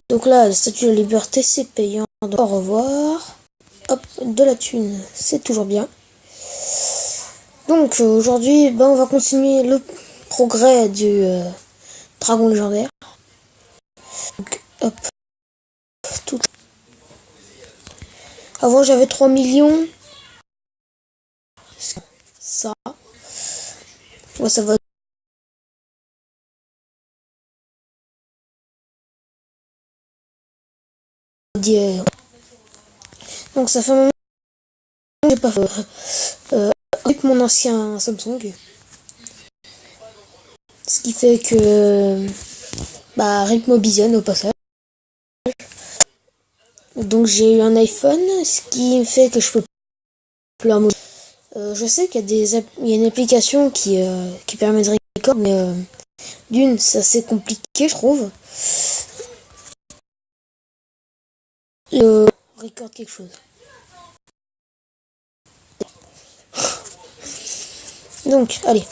Donc là, la statue de la liberté, c'est payant. Donc, au revoir. Hop, de la thune, c'est toujours bien. Donc aujourd'hui, on va continuer le progrès du dragon légendaire. Donc, hop, tout. Avant j'avais 3 millions. Ça. Ouais, ça va. Dire. Donc ça fait un moment que j'ai pas fait. Avec mon ancien Samsung. Ce qui fait que. Rip Mobizen au passage. Donc j'ai eu un iPhone, ce qui fait que je peux plus la je sais qu'il y a il y a une application qui permet de record, mais d'une, c'est assez compliqué, je trouve. Record quelque chose. Donc, allez.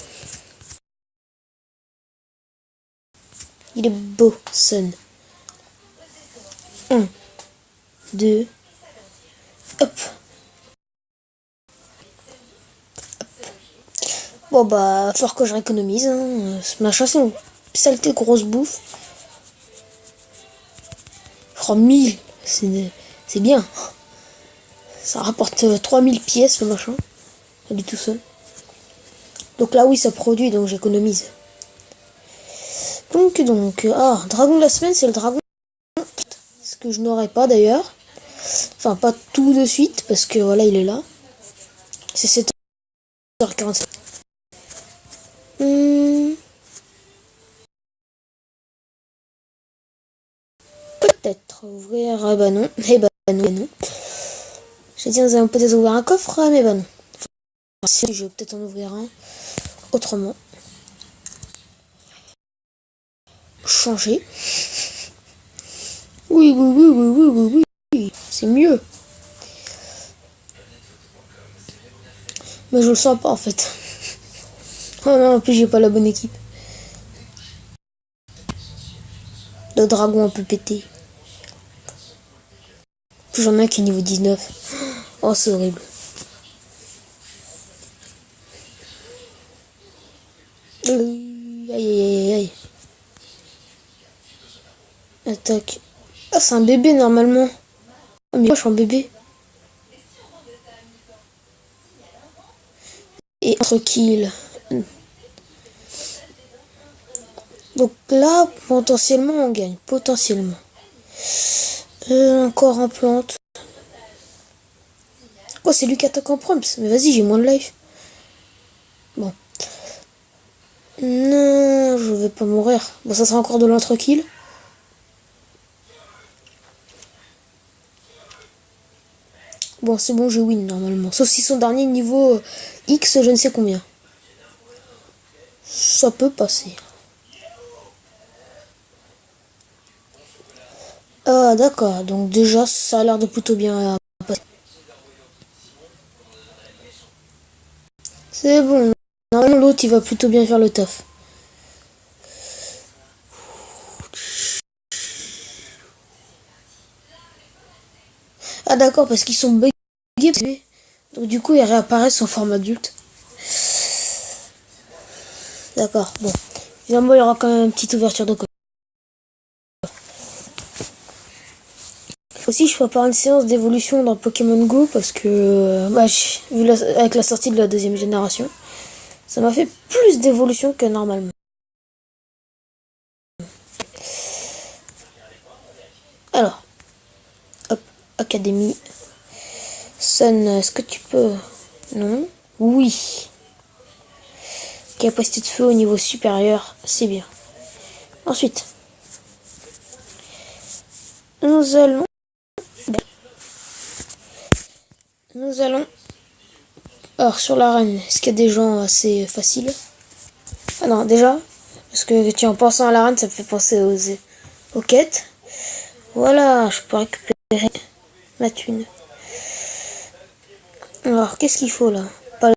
Il est beau, Sun. 1, 2, hop. Bon bah, faut que je rééconomise. Hein. Ce machin, c'est une saleté grosse bouffe. Oh, 1000, c'est bien. Ça rapporte 3000 pièces, le machin. Pas du tout seul. Donc là, oui, ça produit, donc j'économise. Donc, dragon de la semaine, c'est le dragon. Ce que je n'aurais pas d'ailleurs. Enfin, pas tout de suite, parce que voilà, il est là. C'est 7h47. Peut-être ouvrir. Ah bah non. Eh bah non. J'ai dit, nous allons peut-être ouvrir un coffre, mais bah non. Enfin, si, je vais peut-être en ouvrir un autrement. Changer. Oui. C'est mieux. Mais je le sens pas en fait. Oh non, en plus j'ai pas la bonne équipe. Le dragon un peu pété. Puis j'en ai un qui est niveau 19. Oh, c'est horrible. Aïe. Attaque. Ah, c'est un bébé normalement. Oh, mais moi je suis un bébé. Et tranquille. Donc là, potentiellement, on gagne. Potentiellement. Encore en plante. Oh, c'est lui qui attaque en proms. Mais vas-y, j'ai moins de life. Bon. Non, je vais pas mourir. Bon, ça sera encore de l'entre-kill. Bon, c'est bon, je win normalement. Sauf si son dernier niveau X, je ne sais combien. Ça peut passer. Ah, d'accord. Donc déjà, ça a l'air de plutôt bien passer. C'est bon. Normalement, l'autre, il va plutôt bien faire le taf. Ah, d'accord, parce qu'ils sont buggés. Donc du coup, ils réapparaissent en forme adulte. D'accord, bon. Finalement, il y aura quand même une petite ouverture de coffre. Aussi, je prépare une séance d'évolution dans Pokémon Go parce que, avec la sortie de la deuxième génération, ça m'a fait plus d'évolution que normalement. Alors, hop, Académie. Sun, est-ce que tu peux... Non. Oui. Capacité de feu au niveau supérieur, c'est bien. Ensuite, nous allons... Alors, sur l'arène, est-ce qu'il y a des gens assez faciles? Ah non, déjà, parce que en pensant à l'arène, ça me fait penser aux quêtes. Voilà, je peux récupérer ma thune. Alors, qu'est-ce qu'il faut là? Pas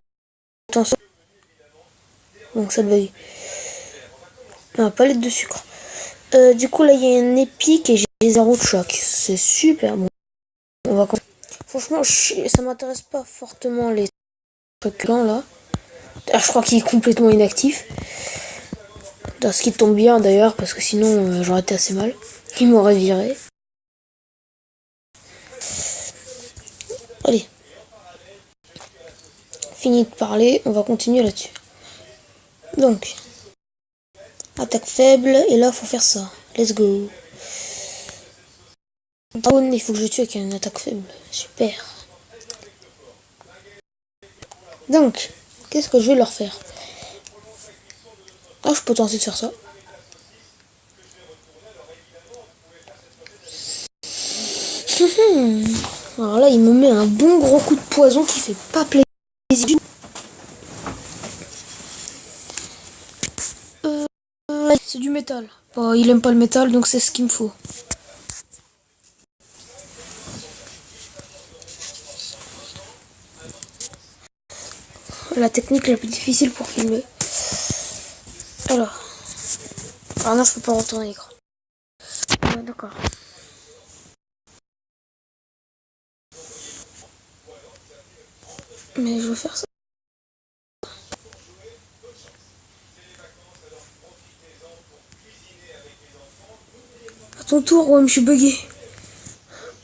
attention. Donc ça bug. Non, palette de sucre. Du coup, là, il y a un épique et j'ai 0 de choc. C'est super bon. On va... Franchement, ça m'intéresse pas fortement les trucs là. Ah, je crois qu'il est complètement inactif. Ce qui tombe bien d'ailleurs, parce que sinon j'aurais été assez mal. Il m'aurait viré. Allez. Fini de parler, on va continuer là-dessus. Donc, attaque faible, et là faut faire ça. Let's go. Dragon, il faut que je tue avec une attaque faible. Super. Donc, qu'est-ce que je vais leur faire? Ah, je peux tenter de faire ça. Alors là, il me met un bon gros coup de poison qui fait pas plaisir. C'est du métal. Bon, il aime pas le métal, donc c'est ce qu'il me faut. La technique la plus difficile pour filmer. Alors. Ah non, je peux pas retourner l'écran. D'accord. Mais je veux faire ça. À ton tour, ouais, je suis bugué.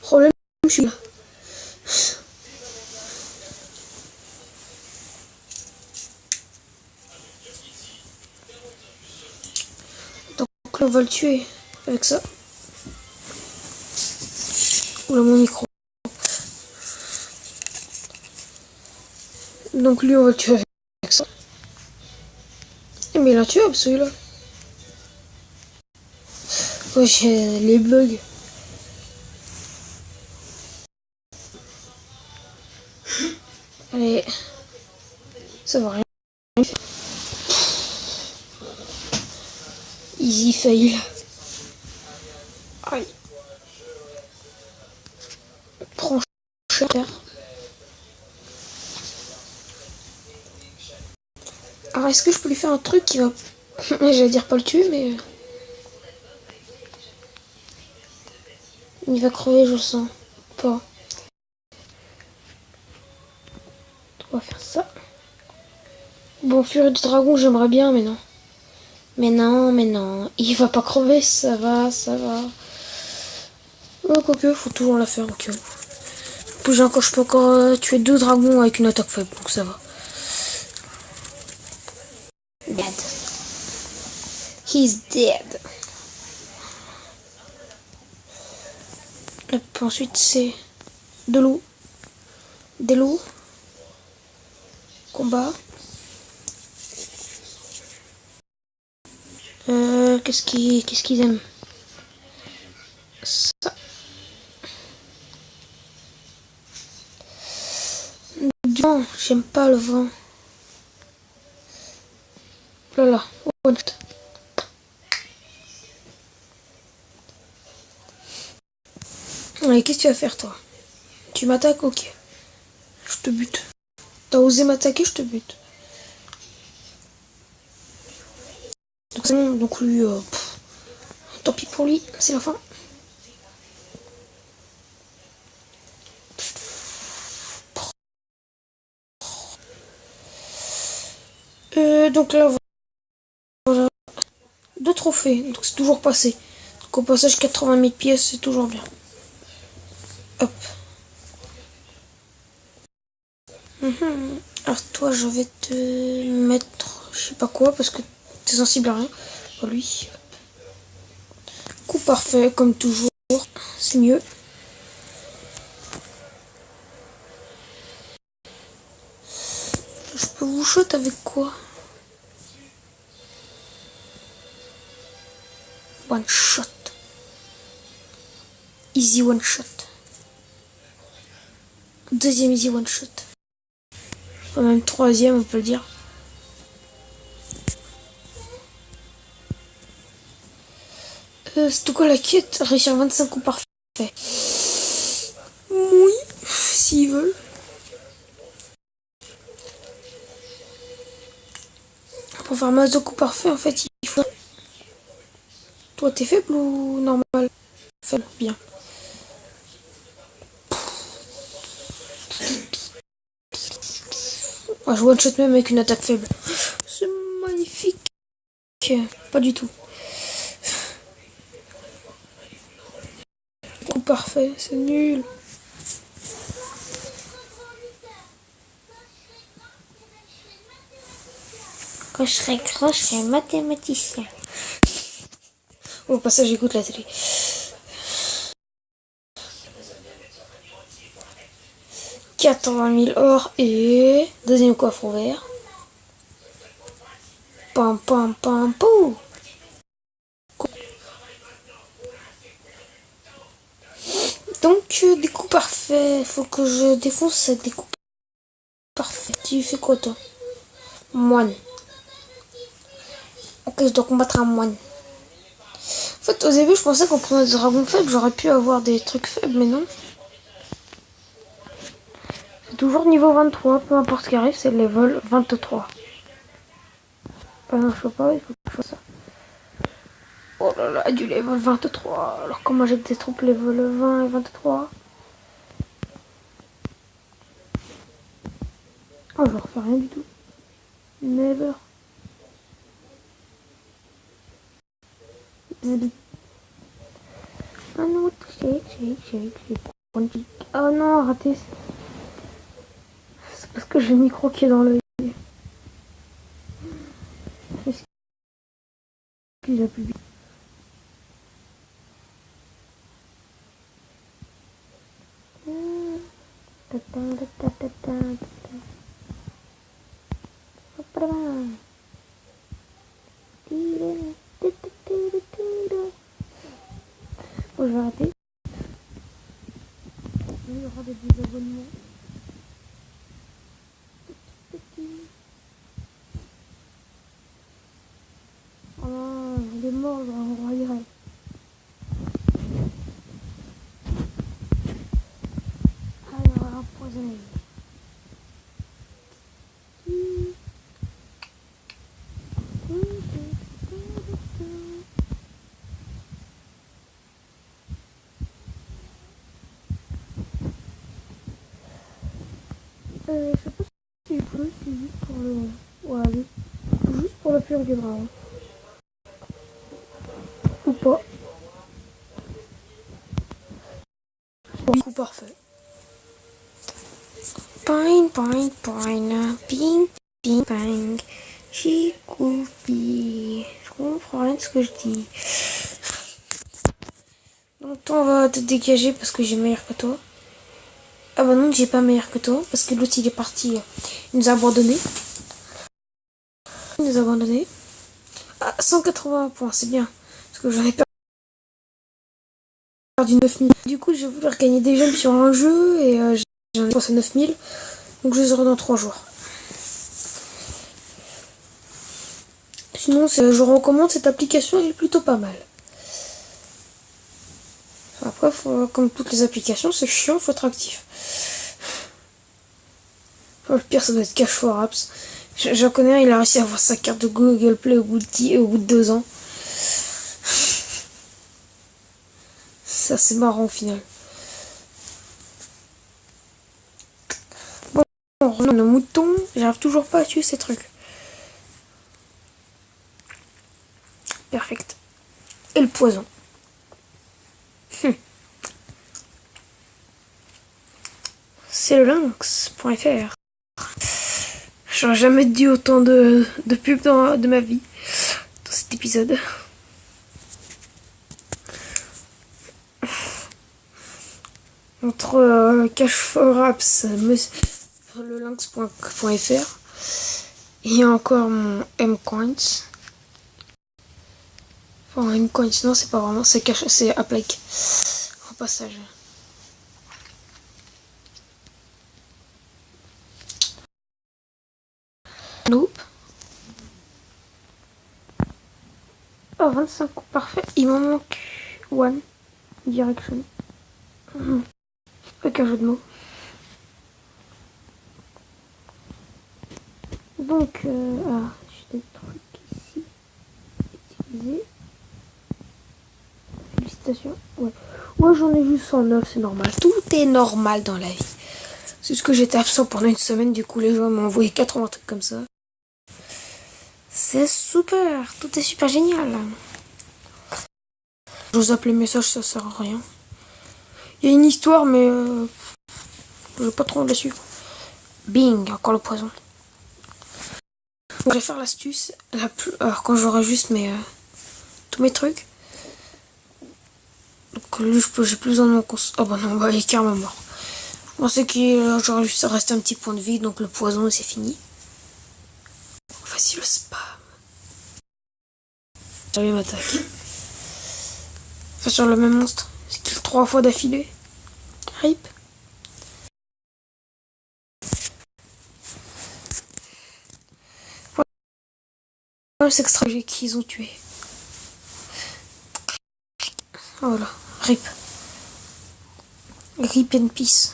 Problème, je suis là. Donc là, on va le tuer avec ça. Oula, mon micro. Donc lui, on va le tuer avec ça. Mais il a tué celui-là. Ouais, j'ai les bugs. Allez. Ça va rien. Easy fail. Aïe. Prends cher. Alors, est-ce que je peux lui faire un truc qui va... J'allais dire pas le tuer, mais... Il va crever, je le sens. Pas. On va faire ça. Bon, Furie du Dragon, j'aimerais bien, mais non. Mais non, mais non. Il va pas crever, ça va, ça va. Oh, quoique, faut toujours la faire, ok. Puis je peux encore tuer 2 dragons avec une attaque faible, donc ça va. Dead. He's dead. Et puis ensuite, c'est de l'eau. De l'eau. Combat. Qu'est-ce qu'ils aiment? Ça. Du vent, j'aime pas le vent. Là, one shot. Allez, qu'est-ce que tu vas faire, toi? Tu m'attaques? Ok. Je te bute. T'as osé m'attaquer, je te bute. Donc c'est bon, donc lui, tant pis pour lui, c'est la fin. Donc là, voilà. 2 trophées, donc c'est toujours passé. Donc au passage, 80 000 pièces, c'est toujours bien. Hop. Alors toi, je vais te mettre, je sais pas quoi, parce que t'es sensible à rien. Pour lui. Coup parfait, comme toujours. C'est mieux. Je peux vous shot avec quoi? One shot. Easy one shot. Deuxième easy one shot. Enfin, même troisième, on peut le dire. C'est tout quoi la quête? Réussir 25 coups parfaits. Oui, s'ils veulent. Pour faire masse de coups parfaits, en fait, il faut... Toi, t'es faible ou normal? Faible, bien. Ouais, je one shot même avec une attaque faible. C'est magnifique. Pas du tout. Coup parfait, c'est nul. Quand je serai grand, je serai mathématicien. Au passage, j'écoute la télé. « 80 000 or et... Deuxième coffre ouvert. Pam pam pam pou. Donc, des coups parfaits. Faut que je défonce des coups parfaits. Tu fais quoi, toi? Moine. Ok, je dois combattre un moine. En fait, au début, je pensais qu'en prenant des dragons faibles, j'aurais pu avoir des trucs faibles, mais non. C'est toujours niveau 23, peu importe ce qui arrive, c'est level 23. Ah non, je peux pas, il faut que je fasse ça. Oh là là, du level 23. Alors comment j'ai des troupes level 20 et 23? Oh, je refais rien du tout. Never. Ah non, shake. Oh non, raté. C'est parce que j'ai le micro qui est dans l'œil. Excusez plus. Oh, je vais arrêter. Il y aura des désabonnements. Oh non, il est mort, on dirait. Alors, empoisonné. Je sais pas si c'est bleu, c'est juste pour le... Ouais, juste pour la furie du dragon. Ou pas. Oui, coup parfait. Ping, ping, ping, ping, ping, ping. Chicoupi. Je comprends rien de ce que je dis. Donc toi, on va te dégager parce que j'ai meilleur que toi. Ah bah non, j'ai pas meilleur que toi parce que l'autre il est parti. Il nous a abandonné. Ah, 180 points, c'est bien. Parce que j'en ai perdu 9000. Du coup, je vais vouloir gagner des gemmes sur un jeu et j'en ai pensé 9000. Donc je les aurai dans 3 jours. Sinon, je recommande cette application, elle est plutôt pas mal. Après, comme toutes les applications, c'est chiant, faut être actif. Le pire, ça doit être Cash for Apps. J'en connais un, il a réussi à avoir sa carte de Google Play au bout de 2 ans. Ça, c'est marrant au final. Bon, on revient nos moutons. J'arrive toujours pas à tuer ces trucs. Perfect. Et le poison. C'est le lynx.fr. J'aurais jamais dit autant de pubs de ma vie dans cet épisode. Entre Cash for Apps, le lynx.fr et encore mon Mcoins. Enfin, Mcoins, non, c'est pas vraiment, c'est Applike. En passage. Nope. Oh, 25 coups parfait. Il m'en manque One Direction. Avec un jeu de mots. Donc, j'ai des trucs ici. Utiliser. félicitations. Ouais, moi j'en ai juste 109, c'est normal. Tout est normal dans la vie. C'est ce que j'étais absent pendant une semaine, du coup les gens m'ont envoyé 80 trucs comme ça. C'est super, tout est super génial. Je vous appelle les messages, ça sert à rien. Il y a une histoire, mais je vais pas trop la suivre. Bing, encore le poison. Je vais faire l'astuce la plus. Alors quand j'aurai juste tous mes trucs. Donc lui, j'ai plus besoin de mon cons. Oh bah non, bah il est carrément mort. Je pensais que j'aurais juste resté un petit point de vie, donc le poison c'est fini. Voici le spam. J'allais m'attaquer. Enfin, sur le même monstre. C'est kill 3 fois d'affilée. Rip. Voilà, c'est extra qu'ils ont tué. Voilà. Rip. Rip in peace.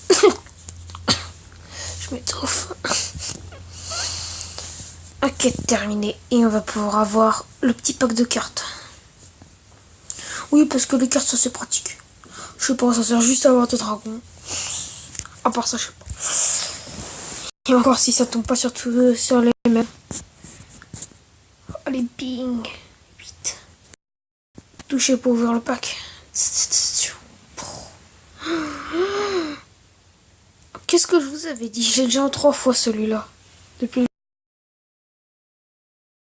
Je m'étouffe. Ok, terminé. Et on va pouvoir avoir le petit pack de cartes. Oui, parce que les cartes, ça c'est pratique. Je sais pas, ça sert juste à avoir des dragons. À part ça, je sais pas. Et encore si ça tombe pas sur les mêmes. Allez, bing. Vite. Toucher pour ouvrir le pack. Qu'est-ce que je vous avais dit? J'ai déjà 3 fois celui-là. Depuis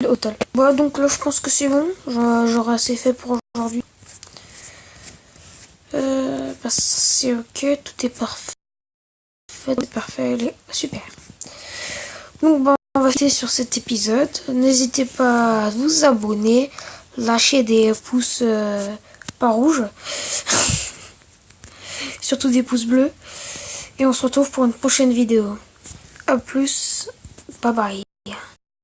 le total. Bah donc là je pense que c'est bon. J'aurai assez fait pour aujourd'hui. Bah, c'est ok, tout est parfait. Tout est parfait, elle est super. Donc bah, on va rester sur cet épisode. N'hésitez pas à vous abonner, lâcher des pouces pas rouges. Surtout des pouces bleus. Et on se retrouve pour une prochaine vidéo. A plus. Bye bye.